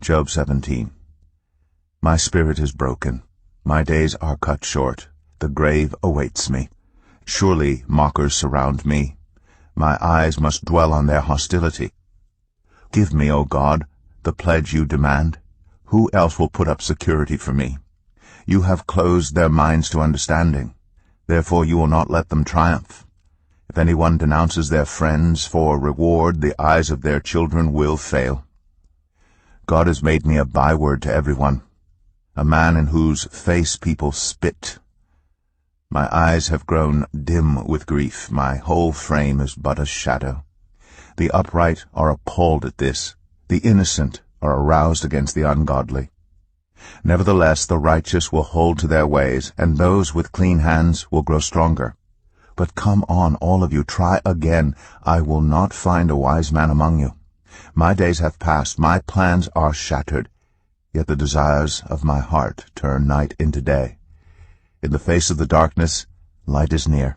Job 17. My spirit is broken. My days are cut short. The grave awaits me. Surely mockers surround me. My eyes must dwell on their hostility. Give me, O God, the pledge you demand. Who else will put up security for me? You have closed their minds to understanding. Therefore you will not let them triumph. If anyone denounces their friends for reward, the eyes of their children will fail. God has made me a byword to everyone, a man in whose face people spit. My eyes have grown dim with grief. My whole frame is but a shadow. The upright are appalled at this. The innocent are aroused against the ungodly. Nevertheless, the righteous will hold to their ways, and those with clean hands will grow stronger. But come on, all of you, try again. I will not find a wise man among you. My days have passed, my plans are shattered, yet the desires of my heart turn night into day. In the face of the darkness, light is near.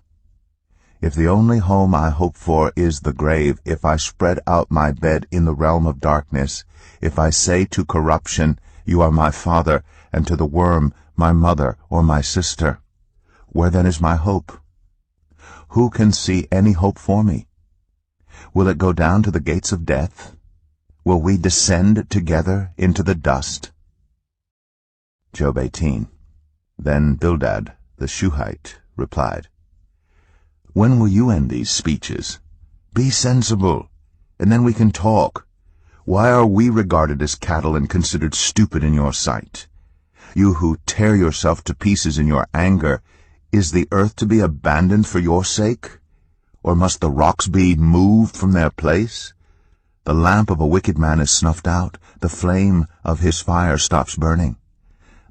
If the only home I hope for is the grave, if I spread out my bed in the realm of darkness, if I say to corruption, you are my father, and to the worm, my mother or my sister, where then is my hope? Who can see any hope for me? Will it go down to the gates of death? Will we descend together into the dust? Job 18. Then Bildad the Shuhite replied, When will you end these speeches? Be sensible, and then we can talk. Why are we regarded as cattle and considered stupid in your sight? You who tear yourself to pieces in your anger, is the earth to be abandoned for your sake? Or must the rocks be moved from their place? The lamp of a wicked man is snuffed out. The flame of his fire stops burning.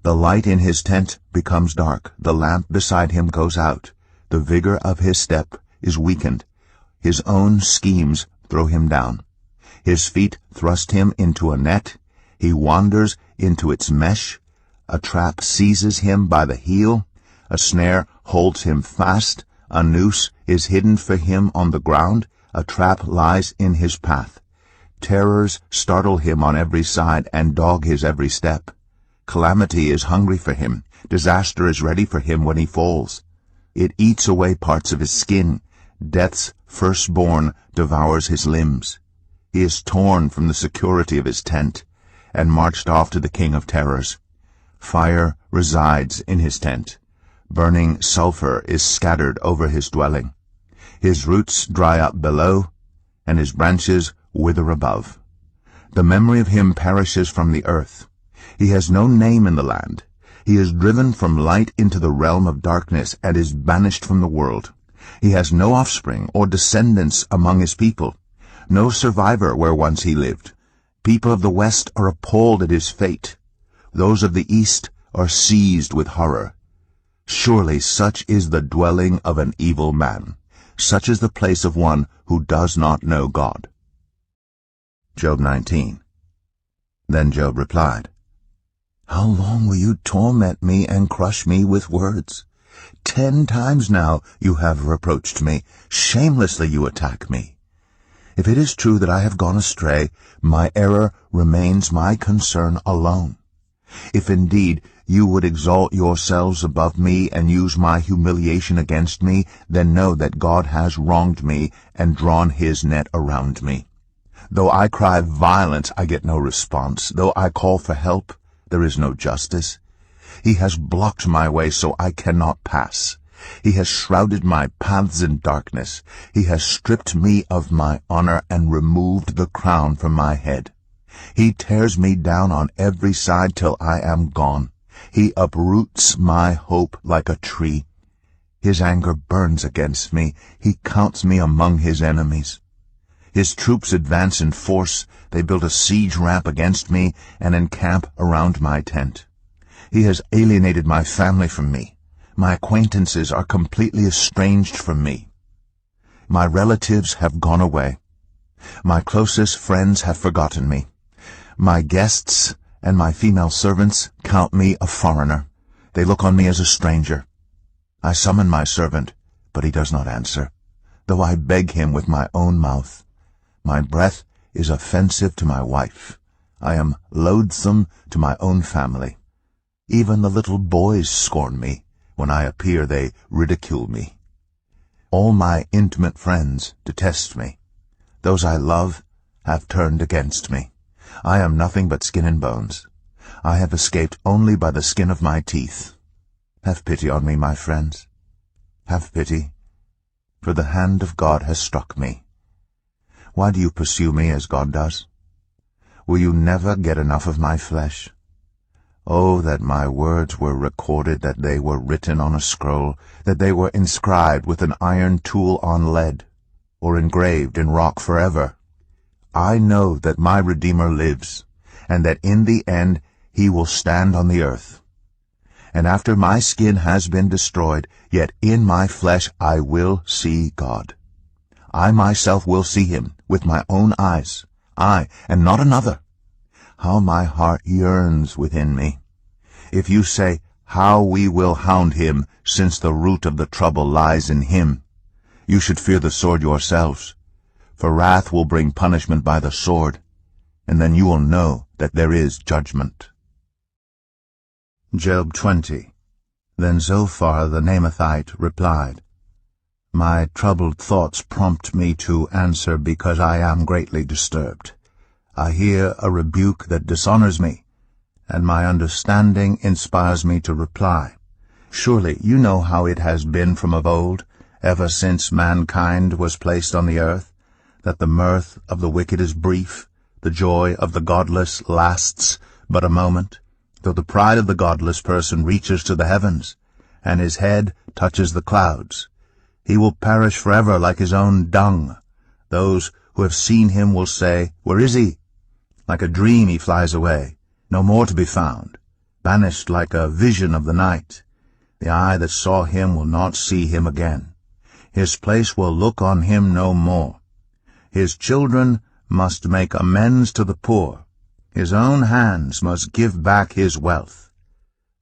The light in his tent becomes dark. The lamp beside him goes out. The vigor of his step is weakened. His own schemes throw him down. His feet thrust him into a net. He wanders into its mesh. A trap seizes him by the heel. A snare holds him fast. A noose is hidden for him on the ground. A trap lies in his path. Terrors startle him on every side and dog his every step. Calamity is hungry for him. Disaster is ready for him when he falls. It eats away parts of his skin. Death's firstborn devours his limbs. He is torn from the security of his tent and marched off to the king of terrors. Fire resides in his tent. Burning sulfur is scattered over his dwelling. His roots dry up below, and his branches wither above. The memory of him perishes from the earth. He has no name in the land. He is driven from light into the realm of darkness and is banished from the world. He has no offspring or descendants among his people, no survivor where once he lived. People of the west are appalled at his fate. Those of the east are seized with horror. Surely such is the dwelling of an evil man. Such is the place of one who does not know God. Job 19. Then Job replied, How long will you torment me and crush me with words? 10 times now you have reproached me. Shamelessly you attack me. If it is true that I have gone astray, my error remains my concern alone. If indeed you would exalt yourselves above me and use my humiliation against me, then know that God has wronged me and drawn his net around me. Though I cry violence, I get no response. Though I call for help, there is no justice. He has blocked my way so I cannot pass. He has shrouded my paths in darkness. He has stripped me of my honor and removed the crown from my head. He tears me down on every side till I am gone. He uproots my hope like a tree. His anger burns against me. He counts me among his enemies. His troops advance in force. They build a siege ramp against me and encamp around my tent. He has alienated my family from me. My acquaintances are completely estranged from me. My relatives have gone away. My closest friends have forgotten me. My guests and my female servants count me a foreigner. They look on me as a stranger. I summon my servant, but he does not answer, though I beg him with my own mouth. My breath is offensive to my wife. I am loathsome to my own family. Even the little boys scorn me. When I appear, they ridicule me. All my intimate friends detest me. Those I love have turned against me. I am nothing but skin and bones. I have escaped only by the skin of my teeth. Have pity on me, my friends. Have pity, for the hand of God has struck me. Why do you pursue me as God does? Will you never get enough of my flesh? Oh, that my words were recorded, that they were written on a scroll, that they were inscribed with an iron tool on lead, or engraved in rock forever. I know that my Redeemer lives, and that in the end he will stand on the earth. And after my skin has been destroyed, yet in my flesh I will see God. I myself will see him with my own eyes, I, and not another. How my heart yearns within me. If you say, how we will hound him, since the root of the trouble lies in him, you should fear the sword yourselves, for wrath will bring punishment by the sword, and then you will know that there is judgment. Job 20. Then Zophar the Naamathite replied, My troubled thoughts prompt me to answer because I am greatly disturbed. I hear a rebuke that dishonors me, and my understanding inspires me to reply. Surely you know how it has been from of old, ever since mankind was placed on the earth, that the mirth of the wicked is brief, the joy of the godless lasts but a moment, though the pride of the godless person reaches to the heavens, and his head touches the clouds. He will perish forever like his own dung. Those who have seen him will say, Where is he? Like a dream he flies away, no more to be found, banished like a vision of the night. The eye that saw him will not see him again. His place will look on him no more. His children must make amends to the poor. His own hands must give back his wealth.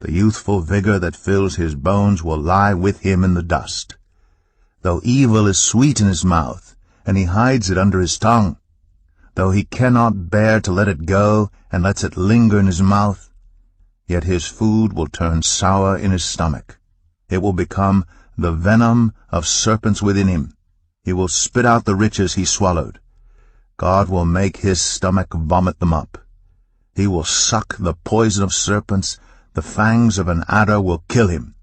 The youthful vigor that fills his bones will lie with him in the dust. Though evil is sweet in his mouth, and he hides it under his tongue, though he cannot bear to let it go, and lets it linger in his mouth, yet his food will turn sour in his stomach. It will become the venom of serpents within him. He will spit out the riches he swallowed. God will make his stomach vomit them up. He will suck the poison of serpents. The fangs of an adder will kill him.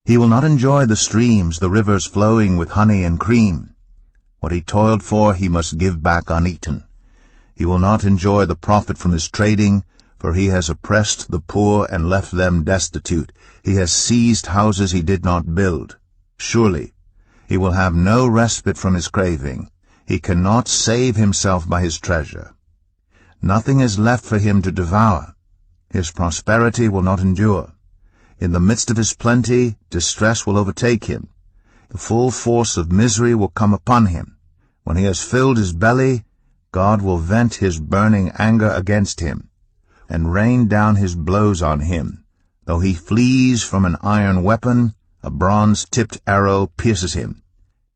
He will not enjoy the streams, the rivers flowing with honey and cream. What he toiled for he must give back uneaten. He will not enjoy the profit from his trading, for he has oppressed the poor and left them destitute. He has seized houses he did not build. Surely he will have no respite from his craving. He cannot save himself by his treasure. Nothing is left for him to devour. His prosperity will not endure. In the midst of his plenty, distress will overtake him. The full force of misery will come upon him. When he has filled his belly, God will vent his burning anger against him, and rain down his blows on him. Though he flees from an iron weapon, a bronze-tipped arrow pierces him.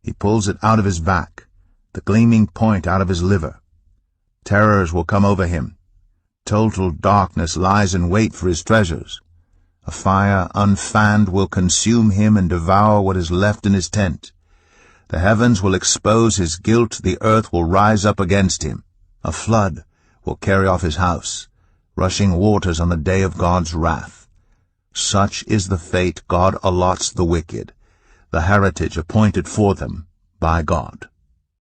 He pulls it out of his back, the gleaming point out of his liver. Terrors will come over him. Total darkness lies in wait for his treasures. A fire unfanned will consume him and devour what is left in his tent. The heavens will expose his guilt, the earth will rise up against him. A flood will carry off his house, rushing waters on the day of God's wrath. Such is the fate God allots the wicked, the heritage appointed for them by God.